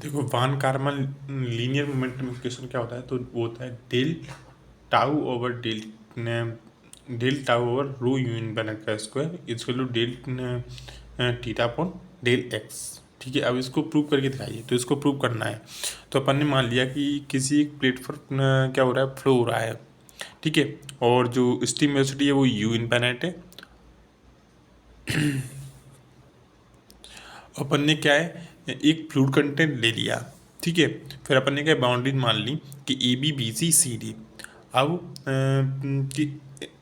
देखो von Karman linear momentum equation क्या होता है, तो वो होता है del tau over rho you infinite का square equal to del theta upon del x. ठीक है, अब इसको प्रूव करके दिखाइए। तो इसको प्रूव करना है, तो अपन ने मान लिया कि किसी एक प्लेट पर क्या हो रहा है, फ्लो हो रहा है। ठीक है, और जो स्टीम वेलोसिटी है वो यू इनफिनिट है। अपन ने क्या है, एक फ्लूइड कंटेंट ले लिया। ठीक है, फिर अपन ने क्या बाउंड्री मान ली कि A B B C C D. अब कि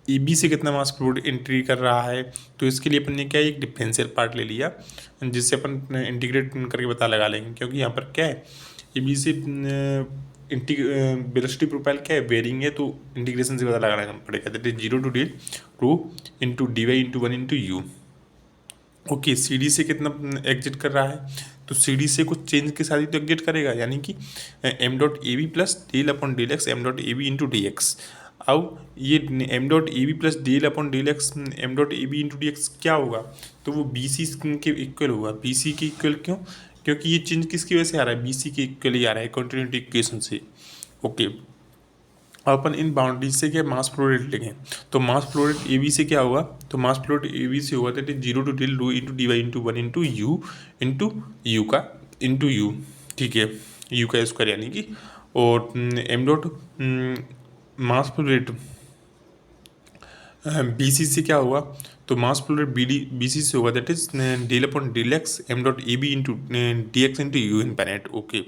ए बी से कितना मास फ्लूइड एंट्री कर रहा है, तो इसके लिए अपन ने क्या एक डिफरेंशियल पार्ट ले लिया, जिससे अपन इंटीग्रेट करके पता लगा लेंगे। क्योंकि यहाँ पर क्या है, ए बी से वेलोसिटी प्रोफाइल क्या है, वेरिंग है, तो इंटीग्रेशन से पता लगाना पड़ेगा। That is zero to del rho into D Y into one into U. Okay, C D से कितना एग्जिट कर रहा है, तो सी डी से कुछ चेंज के साथ ही तो एग्जिट करेगा, यानी कि M dot A B plus del upon del X M dot A B into D X. अब ये M dot A B plus del upon del X M dot A B into D X क्या होगा, तो वो B C के equal होगा। B C के equal क्यों, क्योंकि ये चेंज किसकी वजह से आ रहा है, बी सी के इक्वल ही आ रहा है, कंटिन्यूटी इक्वेशन से। ओके, अपन इन बाउंड्री से क्या मास फ्लो रेट लेंगे, तो mass flow rate A B से क्या होगा, तो mass flow rate A B से होगा that is zero to del rho into D Y into one into U का इंटू यू। ठीक है, यू का स्क्वायर यानी कि, और M dot mass flow rate B C से क्या होगा, तो mass flow rate B C से होगा that is del upon del X M dot A B into D X into U infinite. Okay,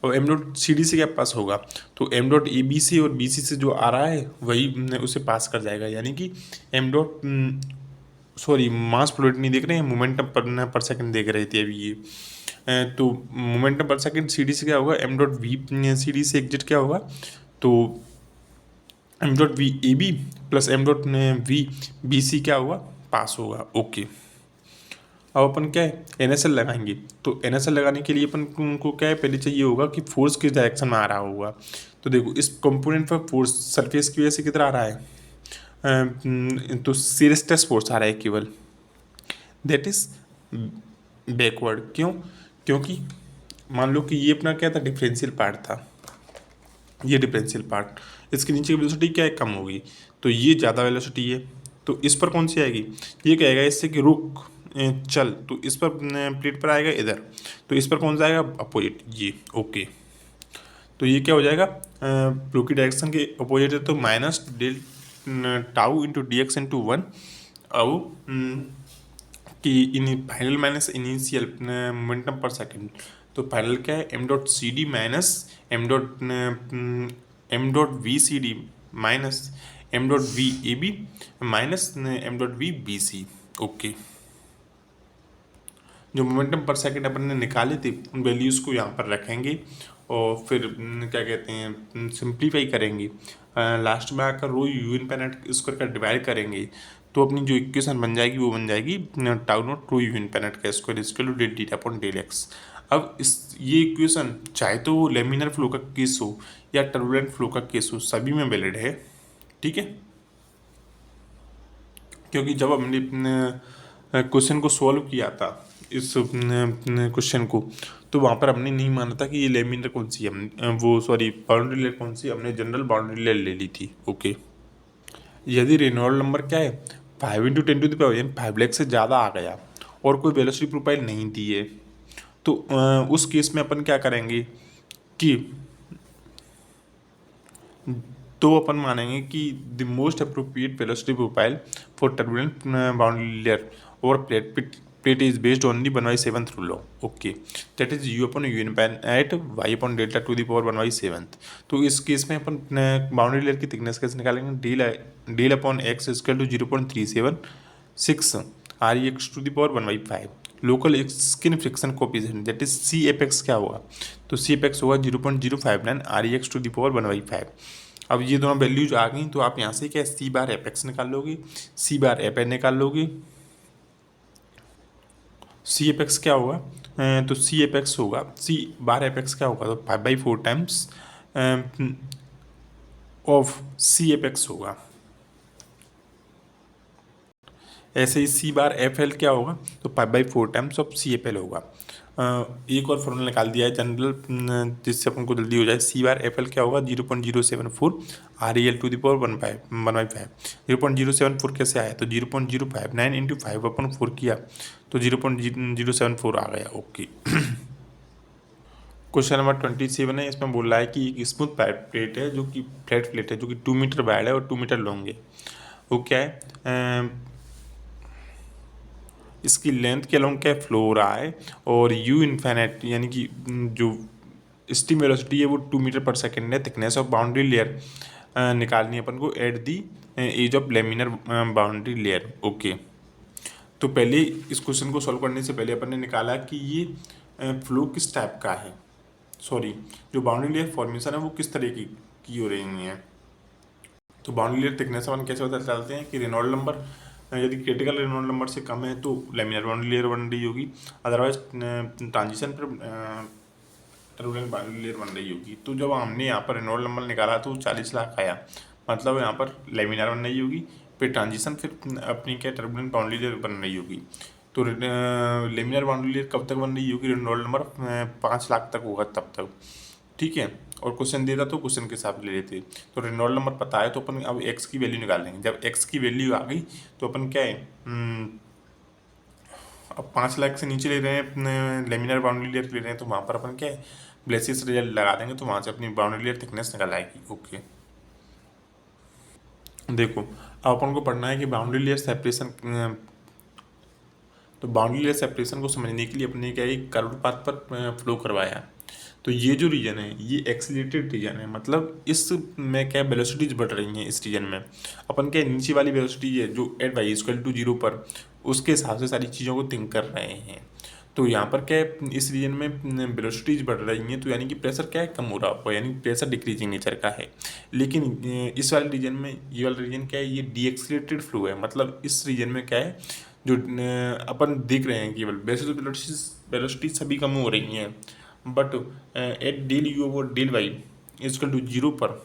और एम डॉट सी डी से क्या पास होगा, तो एम डॉट ए बी से और बी सी से जो आ रहा है वही उसे पास कर जाएगा, यानी कि M dot sorry mass flow rate नहीं देख रहे हैं, मोमेंटम पर सेकंड देख रहे थे अभी ये। तो मोमेंटम पर सेकंड सी डी से क्या होगा, M dot V C D से एग्जिट क्या होगा, तो M dot V A B plus M dot V B C क्या होगा, पास होगा। ओके, अब अपन क्या है एन एस एल लगाएंगे, तो एन एस एल लगाने के लिए अपन को क्या है, पहले चाहिए होगा कि फोर्स किस डायरेक्शन में आ रहा होगा। तो देखो इस कंपोनेंट पर फोर्स सरफेस की वजह से कितना आ रहा है, तो शियर स्ट्रेस फोर्स आ रहा है केवल, दैट इज बैकवर्ड। क्यों, क्योंकि मान लो कि ये अपना क्या था, डिफरेंशियल पार्ट था, ये डिफरेंशियल पार्ट, इसके नीचे की वेलोसिटी क्या है, कम होगी, तो ये ज़्यादा वेलोसिटी है, तो इस पर कौन सी आएगी, ये कहेगा इससे कि रुक चल, तो इस पर प्लेट पर आएगा इधर, तो इस पर कौन सा आएगा, अपोजिट ये। ओके, तो ये क्या हो जाएगा, फ्लो की डायरेक्शन के अपोजिट है, तो minus del tau into D X into one. अब कि इन फाइनल माइनस इनिशियल मोमेंटम पर सेकंड, तो फाइनल क्या है, M dot C D minus M dot V C D minus M dot V A B minus M dot V B C. Okay, जो momentum पर second अपन ने निकाले थे उन वैल्यूज़ को यहाँ पर रखेंगे, और फिर क्या कहते हैं सिंप्लीफाई करेंगे, लास्ट में आकर रो यू इनफिनिट स्क्वायर का डिवाइड करेंगे, तो अपनी जो इक्वेशन बन जाएगी वो बन जाएगी tau naught rho you infinite का square equal to del theta upon del x. अब इस ये इक्वेशन चाहे तो लेमिनर फ्लो का केस हो या टर्बुलेंट फ्लो का केस हो, सभी में वैलिड है। ठीक है, क्योंकि जब हमने क्वेश्चन को सॉल्व किया था इस क्वेश्चन को, तो वहाँ पर हमने नहीं माना था कि ये लेमिनर कौन सी वो सॉरी बाउंड्री लेयर कौन सी, हमने जनरल बाउंड्री लेयर ले ली थी। ओके, यदि रेनॉल्ड नंबर क्या है 5 इंटू 10⁻, यानी 5 लाख से ज़्यादा आ गया और कोई वेलोसिटी प्रोफाइल नहीं दी है, तो उस केस में अपन क्या करेंगे कि तो अपन मानेंगे कि the most appropriate velocity profile for turbulent boundary layer और plate is based only 1/7 rule. Okay, that is u upon u at y upon delta to the power 1/7। तो इस केस में अपन बाउंड्री लेयर की थिकनेस कैसे निकालेंगे, del upon x equal to 0.376 R E x to the power 1/5। Local skin friction coefficient that is C F x क्या होगा, तो सी एफ एक्स होगा 0.059 R E x to the power 1/5। अब ये दोनों वैल्यूज आ गई, तो आप यहाँ से क्या सी बार एफ एक्स निकाल लोगे, सी बार एफ एन निकाल लोगे। सी एफ एक्स क्या होगा, तो सी एफ एक्स होगा, सी बार एफ एक्स क्या होगा, तो 5/4 times of C F X होगा। ऐसे ही सी बार एफ एल क्या होगा, तो 5/4 times of C F L होगा। एक और फॉर्मूला निकाल दिया है जनरल, जिससे अपन को जल्दी हो जाए। C/FL क्या होगा 0.074 ReL⁴ 0.074 कैसे आया, तो 0.059 इंटू 5/4 किया तो 0.074 आ गया। ओके। क्वेश्चन नंबर 27 है, इसमें बोल रहा है कि एक स्मूथ प्लेट है जो कि फ्लैट प्लेट है जो कि 2 मीटर वाइड है और 2 मीटर लॉन्ग है। वो क्या है, इसकी लेंथ के अलॉन्ग क्या फ्लो हो रहा है और u इन्फिनिट यानी कि जो स्टीम वेलोसिटी है वो 2 मीटर पर सेकेंड है। थिकनेस ऑफ बाउंड्री लेयर निकालनी है अपन को at the edge of laminar boundary layer. Okay, तो पहले इस क्वेश्चन को सॉल्व करने से पहले अपन ने निकाला कि ये फ्लो किस टाइप का है, सॉरी जो बाउंड्री लेयर फॉर्मेशन है वो किस तरह की हो रही है। तो बाउंड्री लेयर थिकनेस अपन कैसे पता चलते हैं कि रेनॉल्ड नंबर यदि क्रिटिकल रेनॉल्ड नंबर से कम है तो लेमिनर बाउंड्री लेयर बन रही होगी, अदरवाइज ट्रांजिशन पर टर्बुलेंट बाउंड्री लेयर बन रही होगी। तो जब हमने यहाँ पर रेनॉल्ड नंबर निकाला तो 40 लाख आया, मतलब यहाँ पर लेमिनर बन रही होगी, फिर ट्रांजिशन, फिर अपनी क्या टर्बुलेंट बाउंड्री लेयर बन रही होगी। तो लेमिनर बाउंड्री लेयर कब तक बन रही होगी, रेनॉल्ड नंबर 5 लाख तक होगा तब तक, ठीक है। और क्वेश्चन देता तो क्वेश्चन के हिसाब ले लेते। तो रेनॉल्ड नंबर पता है तो अपन अब एक्स की वैल्यू निकालेंगे। जब एक्स की वैल्यू आ गई तो अपन क्या है, अब 5 लाख से नीचे ले रहे हैं, लेमिनर बाउंड्री लेयर ले रहे हैं, तो वहाँ पर अपन क्या है ब्लेसिस रिजल्ट लगा देंगे, तो वहाँ से अपनी बाउंड्री लेयर थिकनेस निकल आएगी। ओके, देखो अब अपन को पढ़ना है कि बाउंड्री लेयर सेपरेशन। तो बाउंड्री लेयर सेपरेशन को समझने के लिए अपने क्या एक कर्व पाथ पर फ्लो करवाया। तो ये जो रीजन है ये एक्सीलरेटेड रीजन है, मतलब इसमें क्या वेलोसिटीज बढ़ रही हैं इस रीजन में। अपन क्या नीचे वाली वेलोसिटी है जो एट वाई इक्वल टू 0 पर, उसके हिसाब से सारी चीज़ों को थिंक कर रहे हैं। तो यहाँ पर क्या है इस रीजन में वेलोसिटीज बढ़ रही हैं, तो यानी कि प्रेशर क्या है कम हो रहा होगा, यानी प्रेशर डिक्रीजिंग नेचर का है। लेकिन इस वाले रीजन में, ये वाला रीजन क्या है, ये डीएक्सीलरेटेड फ्लो है, मतलब इस रीजन में क्या है जो अपन देख रहे हैं केवल वैसे तो वेलोसिटी सभी कम हो रही हैं, but at del U over del Y equal to 0 पर,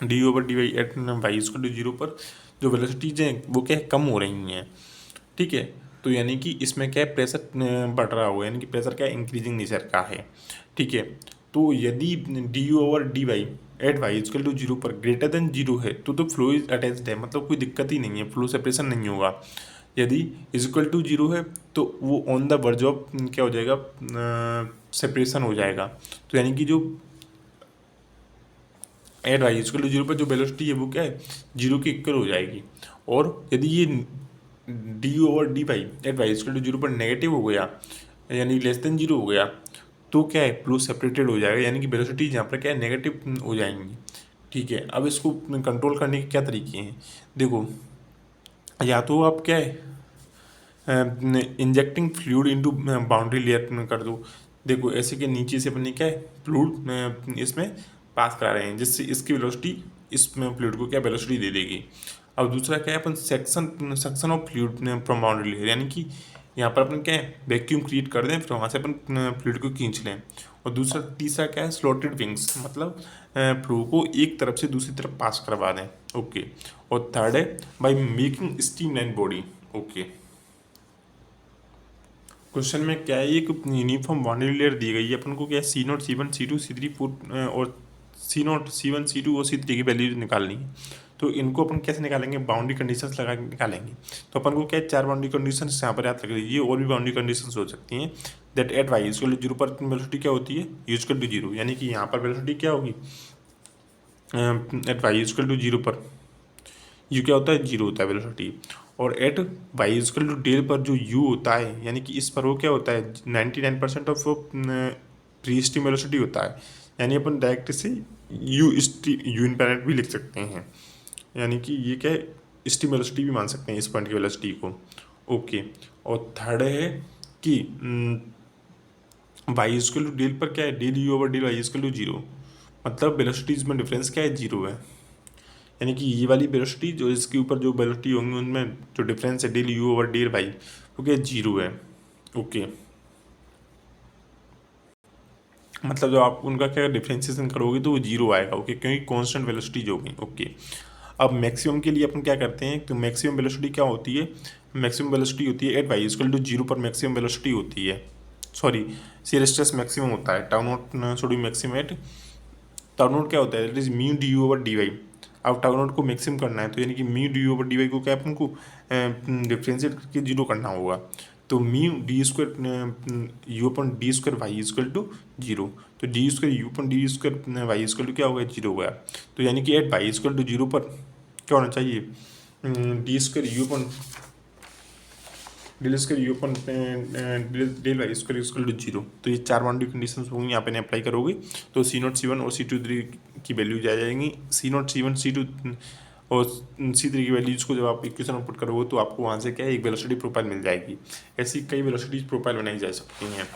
D over D Y at Y equal to 0 पर जो वेलोसिटीज हैं वो क्या है कम हो रही हैं, ठीक है। तो यानी कि इसमें क्या है प्रेशर बढ़ रहा होगा, यानी कि प्रेशर क्या है इंक्रीजिंग नेचर का है, ठीक है। तो यदि D U over D Y at Y equal to 0 पर ग्रेटर देन 0 है तो फ्लो इज अटैच्ड है, मतलब कोई दिक्कत ही नहीं है, फ्लो सेपरेशन नहीं होगा। यदि इजक्वल टू 0 है तो वो ऑन द वर्ज ऑफ क्या हो जाएगा, सेपरेशन हो जाएगा। तो यानी कि जो एट वाई इजक्वल टू 0 पर जो वेलोसिटी है वो क्या है 0 के इक्वल हो जाएगी। और यदि ये D over D Y at Y equal to 0 पर नेगेटिव हो गया, यानी लेस देन 0 हो गया, तो क्या है फ्लो सेपरेटेड हो जाएगा, यानी कि वेलोसिटी यहाँ पर क्या है नेगेटिव हो जाएंगी, ठीक है। अब इसको कंट्रोल करने के क्या तरीके हैं, देखो या तो आप क्या है injecting fluid into boundary layer कर दो। देखो ऐसे के नीचे से अपने क्या है फ्लूइड इसमें पास करा रहे हैं, जिससे इसकी वेलोसिटी इसमें फ्लूइड को क्या वेलोसिटी दे देगी। अब दूसरा क्या है अपन section of fluid from boundary layer, यानी कि यहाँ पर अपन क्या है वैक्यूम क्रिएट कर दें, फिर वहाँ से अपन फ्लूइड को खींच लें। और तीसरा क्या है स्लॉटेड विंग्स, मतलब फ्लो को एक तरफ से दूसरी तरफ पास करवा दें। ओके, और थर्ड है by making streamline body. Okay, question में क्या है एक यूनिफॉर्म बाउंड्री लेयर दी गई है, अपन को क्या है C0 C1 C2 C3 4 और C0 C1 C2 और C3 की वैल्यू निकालनी है। तो इनको अपन कैसे निकालेंगे, बाउंड्री कंडीशंस लगा के निकालेंगे। तो अपन को क्या है 4 बाउंड्री कंडीशंस यहाँ पर याद रख लीजिए, और भी बाउंड्री कंडीशंस हो सकती हैं। That at Y equal to 0 पर वेलोसिटी क्या होती है इजक्वल टू 0, यानी कि यहाँ पर वेलोसिटी क्या होगी एट वाई इजक्वल टू 0 पर यू क्या होता है 0 होता है वेलोसिटी। और at Y equal to del पर जो यू होता है, यानी कि इस पर वो क्या होता है 99% ऑफ प्री स्टीम वेलोसिटी होता है, यानी अपन डायरेक्ट से यू इनफिनिट भी लिख सकते हैं, यानी कि ये क्या है स्टीम वेलोसिटी भी मान सकते हैं इस पॉइंट की वेलोसिटी को। ओके, और थर्ड है कि वाई इजक्वल टू डेल पर क्या है del U over del Y equal to 0, मतलब वेलोसिटीज में डिफरेंस क्या है 0 है, यानी कि ये वाली वेलोसिटी जो इसके ऊपर जो वेलोसिटी होंगी उनमें जो डिफरेंस है del U over del Y वो क्या 0 है। ओके, मतलब जब आप उनका क्या डिफ्रेंशिएशन करोगे तो वो 0 आएगा। ओके, क्योंकि कांस्टेंट वेलोसिटी जो होगी। ओके, अब मैक्सिमम के लिए अपन क्या करते हैं, तो मैक्सिमम वेलोसिटी क्या होती है, मैक्सिमम वेलोसिटी होती है एट वाई इक्वल टू 0 पर मैक्सिमम वेलोसिटी होती है, सॉरी, शियर स्ट्रेस मैक्सिमम होता है, tau naught should be maximum at, tau naught क्या होता है, that is mu D U over D Y. अब टाउ नोट को मैक्सिमम करना है तो यानी कि mu D U over D Y को क्या अपन को डिफ्रेंशिएट करके जीरो करना होगा। तो mu d square u upon d square y equal to zero, तो d square u upon d square y equal to क्या हो गया, जीरो हो गया। तो यानी कि at Y equal to zero पर क्या होना चाहिए, d square u upon del square u upon del y square equal to zero. तो ये चार बाउंड्री कंडीशंस होंगी, यहाँ पे अप्लाई करोगे तो सी नॉट सी वन और सी टू थ्री की वैल्यू आ जाएंगी। C naught C one C two और सी थ्री की वैल्यूज को जब आप इक्वेशन में पुट करोगे तो आपको वहाँ से क्या है, एक वेलोसिटी प्रोफाइल मिल जाएगी। ऐसी कई वेलोसिटी प्रोफाइल बनाई जा सकती हैं।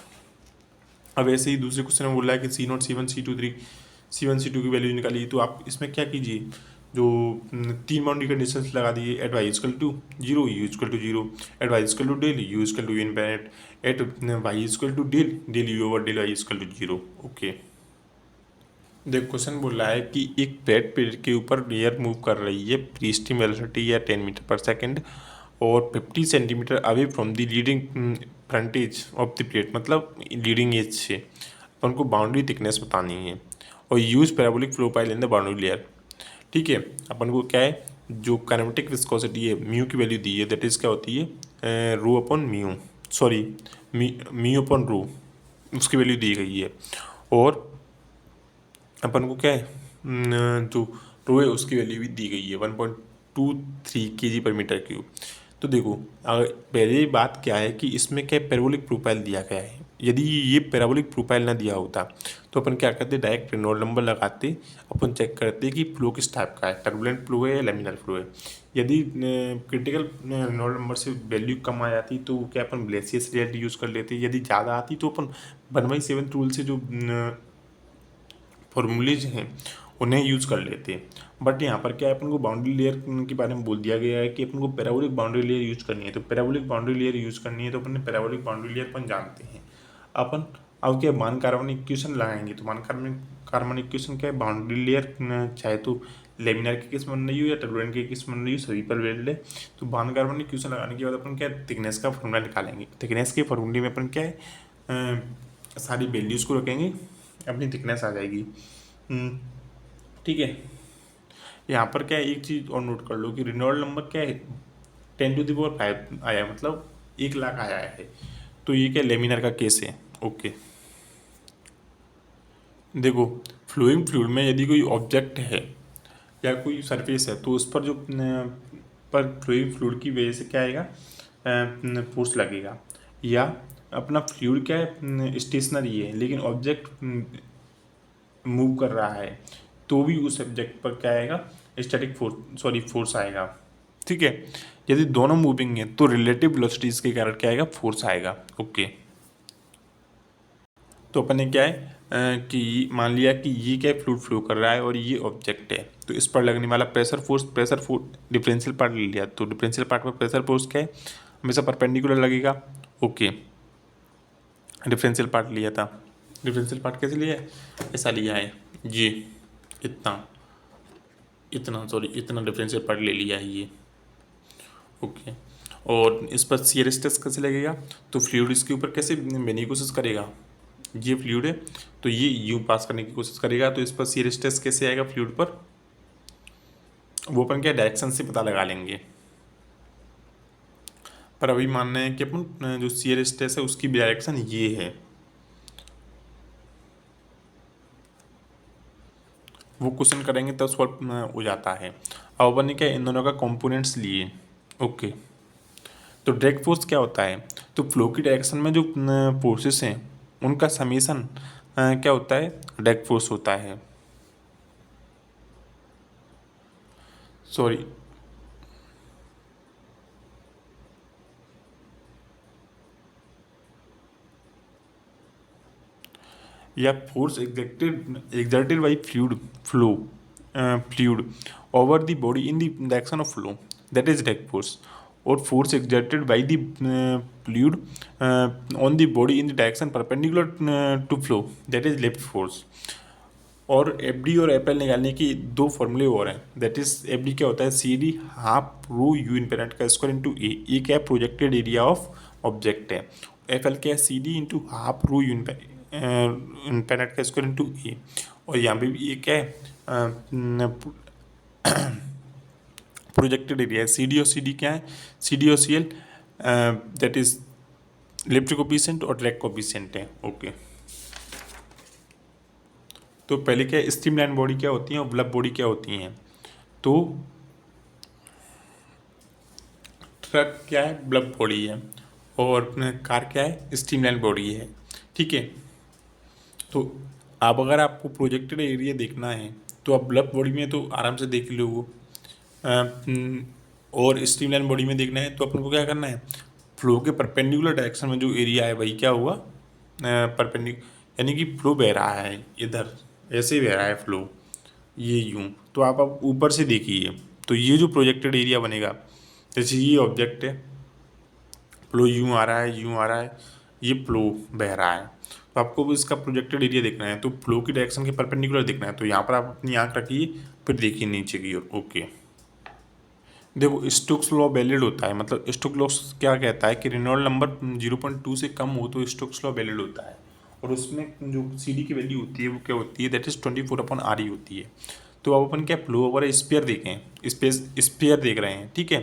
अब ऐसे ही दूसरे क्वेश्चन में बोल रहा है कि C naught C one C two three C one C two की वैल्यू निकालिए, तो आप इसमें क्या कीजिए, जो तीन बाउंड्री कंडीशंस लगा दिए, at Y equal to zero U equal to zero, at Y equal to del U equal to infinite, at Y equal to del del U over del Y equal to zero. Okay, देख question बोल रहा है कि एक plate पेड़ के ऊपर air move कर रही है, फ्री स्ट्रीम वेलोसिटी या 10 मीटर पर सेकेंड और 50 centimetre away from the leading frontage of the plate, मतलब लीडिंग एज से अपन को बाउंड्री थिकनेस बतानी है और use parabolic profile in the boundary layer. ठीक है, अपन को क्या है, जो काइनेमेटिक विस्कोसिटी है म्यू की वैल्यू दी है, दैट इज क्या होती है rho upon mu, sorry mu upon rho, उसकी वैल्यू दी गई है। और अपन को क्या है जो रो है उसकी वैल्यू भी दी गई है 1.23 kg पर मीटर क्यूब। तो देखो पहले बात क्या है कि इसमें क्या पैराबोलिक प्रोफाइल दिया गया है, यदि ये पैराबोलिक प्रोफाइल ना दिया होता तो अपन क्या करते, डायरेक्ट रेनॉल्ड नंबर लगाते, अपन चेक करते कि फ्लो किस टाइप का है, टर्बुलेंट फ्लो है या लेमिनर फ्लो है। यदि क्रिटिकल रेनॉल्ड नंबर से वैल्यू कम आ जाती तो क्या अपन ब्लेसियस रियलिटी यूज़ कर लेते, यदि ज़्यादा आती तो अपन 1/7 रूल से जो फॉर्मूलेज हैं उन्हें यूज़ कर लेते हैं। बट यहाँ पर क्या है, अपन को बाउंड्री लेयर के बारे में बोल दिया गया है कि अपन को पैराबोलिक बाउंड्री लेयर यूज़ करनी है। तो पैराबोलिक बाउंड्री लेयर यूज़ करनी है तो अपन ने पैराबोलिक बाउंड्री लेयर अपन जानते हैं। अपन अब क्या मान कार्बन इक्वेशन लगाएंगे, तो मान कार्बन इक्वेशन क्या है, बाउंड्री लेयर चाहे तो लेमिनर की केस बन रही हो या टर्बुलेंट की केस बन रही हो, सभी पर वैलिड है। तो मान कार्बन इक्वेशन लगाने के बाद अपन क्या थिकनेस का फॉर्मूला निकालेंगे। थिकनेस के फॉर्मूले में अपन क्या है सारी वैल्यूज़ को रखेंगे, अपनी थिकनेस आ जाएगी। ठीक है, यहाँ पर क्या है, एक चीज़ और नोट कर लो कि रेनॉल्ड नंबर क्या है 10⁵ आया, मतलब 1,00,000 आया है। तो ये क्या लेमिनर का केस है। ओके, देखो फ्लोइंग फ्लूइड में यदि कोई ऑब्जेक्ट है या कोई सरफेस है तो उस पर जो पर फ्लोइंग फ्लूइड की वजह से क्या आएगा, फोर्स लगेगा। या अपना फ्लूइड क्या है स्टेशनरी है लेकिन ऑब्जेक्ट मूव कर रहा है तो भी उस सब्जेक्ट पर क्या आएगा, स्टैटिक फोर्स आएगा। ठीक है, यदि दोनों मूविंग है तो रिलेटिव वेलोसिटीज के कारण क्या आएगा, फोर्स आएगा। ओके, तो अपन ने क्या है कि मान लिया कि ये क्या फ्लूइड फ्लो कर रहा है और ये ऑब्जेक्ट है, तो इस पर लगने वाला प्रेशर फोर्स डिफरेंशियल पार्ट ले लिया, तो डिफरेंशियल पार्ट पर प्रेशर फोर्स क्या है, हमेशा परपेंडिकुलर लगेगा। ओके, डिफरेंशियल पार्ट लिया था, डिफरेंशियल पार्ट कैसे लिया है, ऐसा लिया है, ये इतना डिफरेंशियल पार्ट ले लिया है ये। ओके, और इस पर शियर स्ट्रेस कैसे लगेगा, तो फ्लूइड इसके ऊपर कैसे बनने की कोशिश करेगा, ये फ्लूइड है तो ये यू पास करने की कोशिश करेगा, तो इस पर शियर स्ट्रेस कैसे आएगा फ्लूइड पर, वो अपन क्या डायरेक्शन से पता लगा लेंगे। पर अभी मानना है कि अपन जो शियर स्ट्रेस है उसकी डायरेक्शन ये है, वो क्वेश्चन करेंगे तब सॉल्व हो जाता है। अब अपन ने क्या इन दोनों का कंपोनेंट्स लिए। ओके, तो डायरेक्ट फोर्स क्या होता है, तो फ्लो की डायरेक्शन में जो फोर्सेस हैं उनका समीशन क्या होता है, डायरेक्ट फोर्स होता है। सॉरी, या force exerted by fluid over the body in the direction of flow, that is direct force, or force exerted by the fluid on the body in the direction perpendicular to flow, that is left force। और F D और F L निकालने की दो फॉर्मूले और हैं, that is F D क्या होता है, C D half rho you infinite का स्क्वायर इंटू ए, क्या प्रोजेक्टेड एरिया ऑफ ऑब्जेक्ट है, एफ एल क्या है, सी डी इंटू हाफ रू यूनिपेनेट का स्क्वायर इंटू ए, और यहाँ पे भी ये क्या है, प्रोजेक्टेड एरिया है। सी डी और सी डी क्या है, सी डी और C L that is electric coefficient और ड्रैग कोफिशिएंट है। ओके, तो पहले क्या है, स्ट्रीमलाइन बॉडी क्या होती है और ब्लब बॉडी क्या होती हैं। तो ट्रक क्या है, ब्लब बॉडी है, और कार क्या है, स्ट्रीमलाइन बॉडी है। ठीक है, तो अब अगर आपको प्रोजेक्टेड एरिया देखना है तो आप ब्लब बॉडी में तो आराम से देख लो, और स्ट्रीमलाइन बॉडी में देखना है तो अपन को क्या करना है, फ्लो के परपेंडिकुलर डायरेक्शन में जो एरिया है वही क्या हुआ, यानी कि फ्लो बह रहा है इधर, ऐसे बह रहा है फ्लो, ये यूं, तो आप ऊपर से देखिए तो ये जो प्रोजेक्टेड एरिया बनेगा, जैसे ये ऑब्जेक्ट है, फ्लो यूं आ रहा है, यूं आ रहा है, ये फ्लो बह रहा है, तो आपको भी इसका प्रोजेक्टेड एरिया देखना है, तो फ्लो की डायरेक्शन के परपेंडिकुलर देखना है। तो यहाँ पर आप अपनी आँख रखिए, फिर देखिए नीचे की ओर। ओके, देखो स्टोक्स लॉ वैलिड होता है, मतलब स्टोक्स लॉ क्या कहता है कि रेनॉल्ड नंबर 0.2 से कम हो तो स्टोक्स लॉ वैलिड होता है, और उसमें जो सी डी की वैल्यू होती है वो क्या होती है, दैट इज 24/RE होती है। तो अब अपन क्या फ्लो ओवर स्पेयर देखें, स्पेयर देख रहे हैं। ठीक है,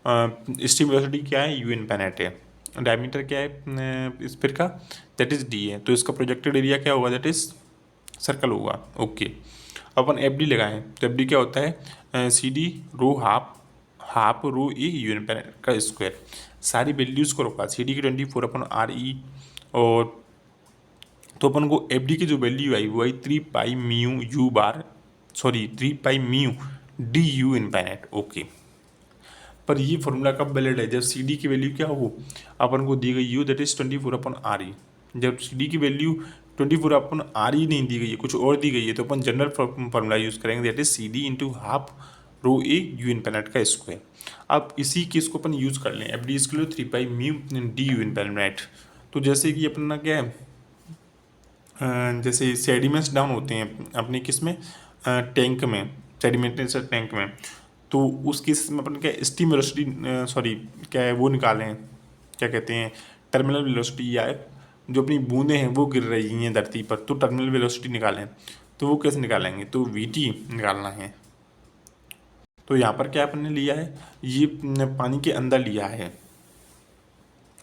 स्टीम वेलोसिटी क्या है, यू इनफिनिट है, डायमीटर क्या है स्पेयर का, दैट इज डी है, तो इसका प्रोजेक्टेड एरिया क्या होगा, दैट इज सर्कल होगा। ओके, अपन एफ डी लगाएं तो एफ डी क्या होता है, C D row half rho a unit का स्क्वायर, सारी वैल्यूज़ को रखा, सी डी की 24/RE, और तो अपन को एफ डी की जो वैल्यू आई वो आई 3 पाई mu you bar, sorry 3 pi mu D you infinite. Okay, पर ये फॉर्मूला कब वैलिड है, जब सी डी की वैल्यू क्या हो, अपन को दी गई यू दैट इज 24/RE, जब सी डी की वैल्यू 24/RE नहीं दी गई है, कुछ और डी गई है, तो अपन जनरल फॉर्मूला यूज़ करेंगे, that is C D into half rho A U infinite का स्क्वायर। अब इसी केस को अपन यूज़ कर लें, एफ डी इसके लिए 3 पाई म्यू डी यू इनफिनिट। तो जैसे कि अपना क्या है, जैसे सेडिमेंट्स डाउन होते हैं अपने किस में, टैंक में, सेडिमेंटेशन टैंक में, तो उस केस में अपन क्या स्टीम वेलोसिटी, सॉरी क्या है वो निकालें, क्या कहते हैं, टर्मिनल वेलोसिटी, या जो अपनी बूंदें हैं वो गिर रही हैं धरती पर, तो टर्मिनल वेलोसिटी निकालें, तो वो कैसे निकालेंगे, तो वी टी निकालना है। तो यहाँ पर क्या अपन ने लिया है, ये पानी के अंदर लिया है,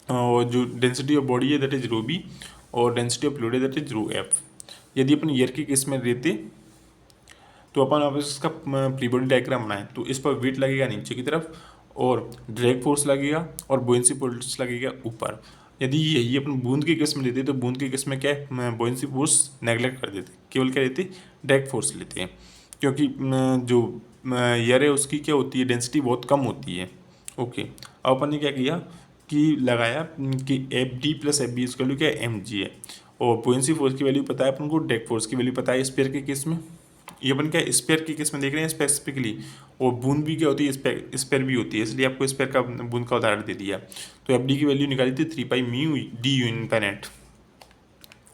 और जो डेंसिटी ऑफ बॉडी है दैट इज रो बी, और डेंसिटी ऑफ फ्लूइड है दैट इज रो एफ। यदि अपन एयर के केस में लेते तो अपन अब इसका प्री बॉडी डायग्राम बनाएं, तो इस पर वेट लगेगा नीचे की तरफ, और ड्रैग फोर्स लगेगा, और बुओयेंसी फोर्स लगेगा ऊपर। यदि यही अपन बूंद के केस में लेते तो बूंद के केस में क्या है, बुओयेंसी फोर्स नेगलेक्ट कर देते, केवल क्या लेते, ड्रैग फोर्स लेते हैं, क्योंकि जो एयर है उसकी क्या होती है, डेंसिटी बहुत कम होती है। ओके, अब अपन ने क्या किया कि लगाया कि F D plus F B इसका वैल्यू क्या है, एम जी है, और बुओयेंसी फोर्स की वैल्यू पता है अपन को, ड्रैग फोर्स की वैल्यू पता है स्पेयर के केस में, ये अपन क्या स्पेयर के केस में देख रहे हैं स्पेसिफिकली, और बूंद भी क्या होती है, स्पेयर भी होती है, इसलिए आपको स्पेयर का बूंद का उदाहरण दे दिया। तो एफ डी की वैल्यू निकाली थी 3 पाई म्यू डी यू इनफिनिट,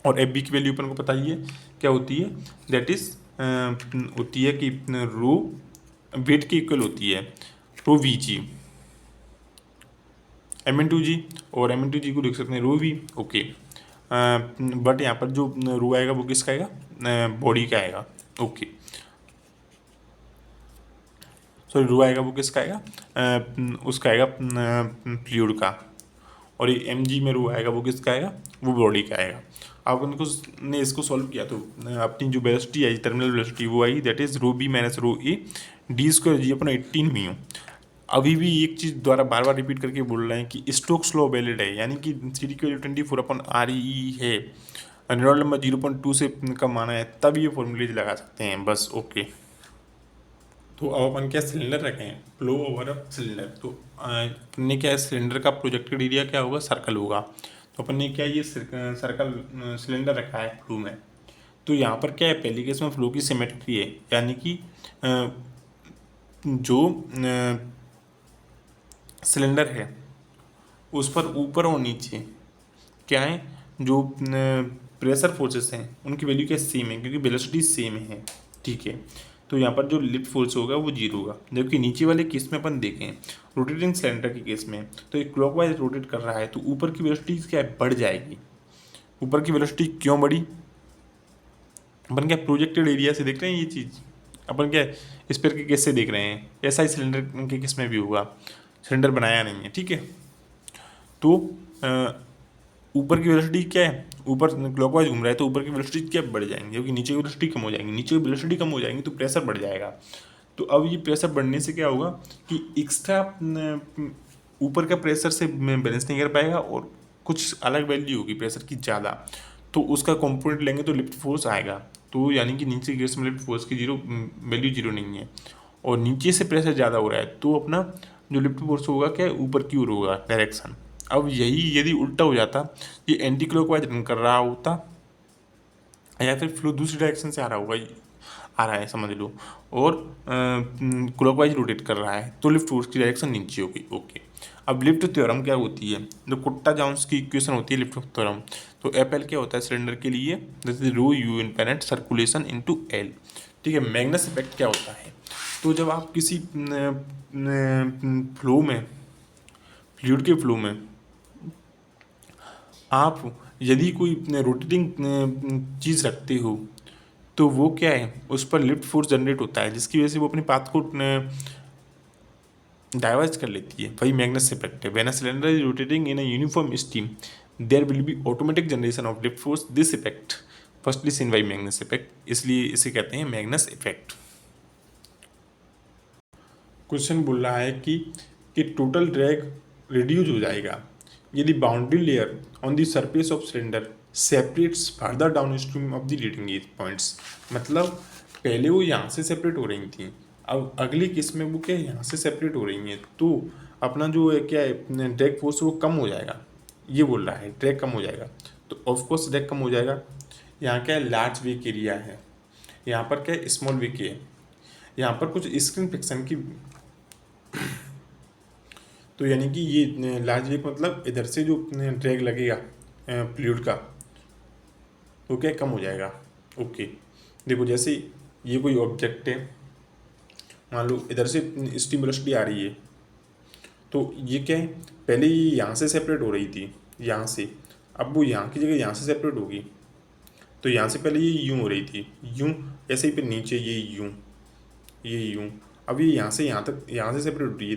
और एफ बी की वैल्यू अपन को पता ही है क्या होती है, दैट इज होती है कि रो वेट की इक्वल होती है rho v g, m n two g, और एम एन टू जी को लिख सकते हैं रो वी। ओके, बट यहाँ पर जो रो आएगा वो किसका आएगा, बॉडी का आएगा। ओके, सॉरी रो आएगा वो किसका आएगा, उसका आएगा फ्लूइड का, और ये एम जी में रो आएगा वो किसका आएगा, वो बॉडी का आएगा। अब उनको ने इसको सॉल्व किया तो अपनी जो वेलोसिटी आई, टर्मिनल वेलोसिटी वो आई that is rho b minus rho a d square g upon 18 mu. अभी भी एक चीज़ द्वारा बार बार रिपीट करके बोल रहे हैं कि स्टोक्स लॉ वैलिड है, यानी कि सी डी की वैल्यू 24/RE है, रेनॉल्ड नंबर 0.2 से कम आना है, तब ये फॉर्मूलेज लगा सकते हैं बस। ओके, तो अब अपन क्या सिलेंडर रखे हैं, फ्लो ओवर अ सिलेंडर, तो अपन ने क्या सिलेंडर का प्रोजेक्टेड एरिया क्या होगा, सर्कल होगा, तो अपन ने क्या ये सर्कल सिलेंडर रखा है फ्लो में। तो यहाँ पर क्या है, पहले केस में फ्लो की सिमेट्री है, यानी कि जो सिलेंडर है उस पर ऊपर और नीचे क्या है, जो प्रेशर फोर्सेस हैं उनकी वैल्यू क्या सेम है, क्योंकि वेलोसिटी सेम है। ठीक है, तो यहाँ पर जो लिफ्ट फोर्स होगा वो 0 होगा। जबकि नीचे वाले केस में अपन देखें, रोटेटिंग सिलेंडर के केस में, तो ये क्लॉकवाइज रोटेट कर रहा है तो ऊपर की वेलोसिटी क्या है, बढ़ जाएगी। ऊपर की वेलोसिटी क्यों बढ़ी, अपन क्या प्रोजेक्टेड एरिया से देख रहे हैं ये चीज़, अपन क्या स्पेयर के केस से देख रहे हैं, ऐसा ही सिलेंडर के केस में भी होगा, सिलेंडर बनाया नहीं है, ठीक है। तो ऊपर की वेलोसिटी क्या है, ऊपर क्लॉकवाइज घूम रहा है तो ऊपर की वेलोसिटी क्या बढ़ जाएंगी, क्योंकि नीचे की वेलोसिटी कम हो जाएंगी, नीचे की वेलोसिटी कम हो जाएंगी तो प्रेशर बढ़ जाएगा। तो अब ये प्रेशर बढ़ने से क्या होगा कि एक्स्ट्रा ऊपर का प्रेशर से बैलेंस नहीं कर पाएगा और कुछ अलग वैल्यू होगी प्रेशर की ज़्यादा, तो उसका कंपोनेंट लेंगे तो लिफ्ट फोर्स आएगा। तो यानी कि नीचे केस में लिफ्ट फोर्स की वैल्यू 0 नहीं है और नीचे से प्रेशर ज़्यादा हो रहा है तो अपना जो लिफ्ट फोर्स होगा क्या है, ऊपर की ओर होगा डायरेक्शन। अब यही यदि उल्टा हो जाता, ये एंटी क्लॉकवाइज रन कर रहा होता या फिर फ्लो दूसरी डायरेक्शन से आ रहा होगा, आ रहा है समझ लो, और क्लॉकवाइज रोटेट कर रहा है तो लिफ्ट फोर्स की डायरेक्शन नीचे होगी। ओके, अब लिफ्ट थ्योरम क्या होती है, जो कुट्टा जाउन्स की इक्वेशन होती है लिफ्ट थ्योरम, तो एफ एल क्या होता है सिलेंडर के लिए, this is rho you infinite circulation into L, ठीक है। मैग्नस इफेक्ट क्या होता है, तो जब आप किसी फ्लो में, फ्लूइड के फ्लो में आप यदि कोई रोटेटिंग चीज़ रखते हो तो वो क्या है, उस पर लिफ्ट फोर्स जनरेट होता है जिसकी वजह से वो अपनी पाथ को डाइवर्ज कर लेती है, वही मैग्नस इफेक्ट है। When a cylinder is rotating in a uniform steam there will be automatic generation of lift force, this effect firstly seen by Magnus effect, इसलिए इसे कहते हैं मैग्नस इफेक्ट। क्वेश्चन बोल रहा है कि टोटल ड्रैग रिड्यूस हो जाएगा यदि boundary layer on the surface of cylinder separates further down stream of the leading edge points. मतलब पहले वो यहाँ से सेपरेट हो रही थी, अब अगली केस में वो क्या है, यहाँ से सेपरेट हो रही हैं, तो अपना जो है क्या है ड्रैग फोर्स वो कम हो जाएगा, ये बोल रहा है ड्रैग कम हो जाएगा। तो ऑफकोर्स ड्रैग कम हो जाएगा। यहाँ क्या है, लार्ज वेक एरिया है, यहाँ पर क्या है स्मॉल वेक है, यहाँ पर कुछ स्क्रीन फ्रिक्शन की, तो यानी कि ये लार्ज वेक मतलब इधर से जो ड्रैग लगेगा फ्लूइड का वो क्या कम हो जाएगा। ओके, देखो जैसे ये कोई ऑब्जेक्ट है, मान लो इधर से स्टीम वेलोसिटी आ रही है, तो ये क्या है, पहले ये यहाँ से सेपरेट हो रही थी यहाँ से, अब वो यहाँ की जगह यहाँ से सेपरेट होगी, तो यहाँ से पहले ये यूँ हो रही थी यूँ, ऐसे ही फिर नीचे ये यूँ, अब ये यहाँ से यहाँ तक यहाँ से सेपरेट हो रही है,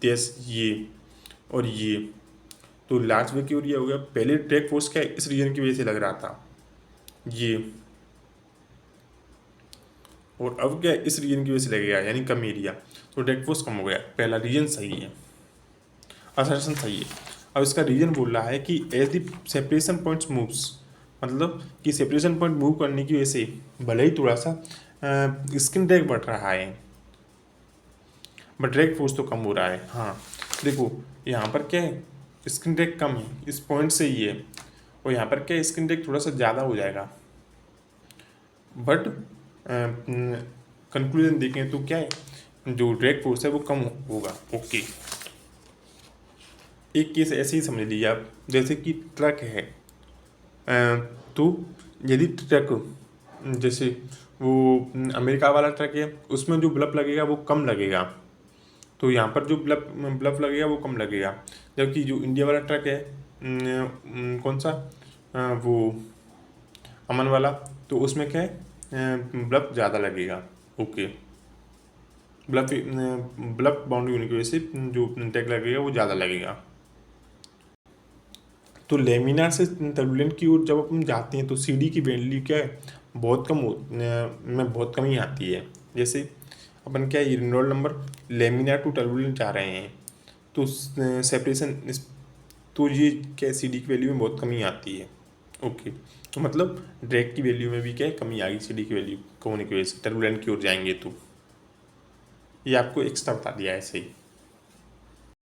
देश ये और ये, तो लार्ज वेक एरिया हो गया। पहले ड्रैग फोर्स क्या है, इस रीजन की वजह से लग रहा था ये, और अब क्या है इस रीजन की वजह से लगेगा यानी कम एरिया, तो ड्रैग फोर्स कम हो गया। पहला रीजन सही है, असर्शन सही है। अब इसका रीजन बोल रहा है कि as the separation points moves, मतलब कि सेपरेशन पॉइंट मूव करने की वजह से भले ही थोड़ा सा स्किन ड्रैग बढ़ रहा है बट ड्रैग फोर्स तो कम हो रहा है। हाँ देखो यहाँ पर क्या है, स्किन ड्रैग कम है इस पॉइंट से ही है, और यहाँ पर क्या है स्किन ड्रैग थोड़ा सा ज़्यादा हो जाएगा, बट कंक्लूजन देखें तो क्या है जो ड्रैग फोर्स है वो कम होगा। ओके, एक केस ऐसे ही समझ लीजिए आप, जैसे कि ट्रक है, तो यदि ट्रक जैसे वो अमेरिका वाला ट्रक है उसमें जो ब्लफ लगेगा वो कम लगेगा, तो यहाँ पर जो ब्लफ लगेगा वो कम लगेगा। जबकि जो इंडिया वाला ट्रक है कौन सा वो अमन वाला, तो उसमें क्या है ब्लफ ज़्यादा लगेगा। ओके, ब्लफ बाउंड्री होने की वजह से जो टैग लगेगा वो ज़्यादा लगेगा। तो लेमिनार से टर्बुलेंट की ओर जब अपन जाते हैं तो सीडी की वैल्यू क्या है बहुत कम में बहुत कम ही आती है। जैसे अपन क्या है Reynold number laminar to turbulent जा रहे हैं तो सेपरेशन, तो ये क्या सीडी की वैल्यू में बहुत कमी आती है। ओके, तो मतलब ड्रैग की वैल्यू में भी क्या है कमी आ गई सीडी की वैल्यू कम होने की वजह से, टर्बुलेंट की ओर जाएंगे तो ये आपको एक्स्ट्रा बता दिया है ऐसे ही।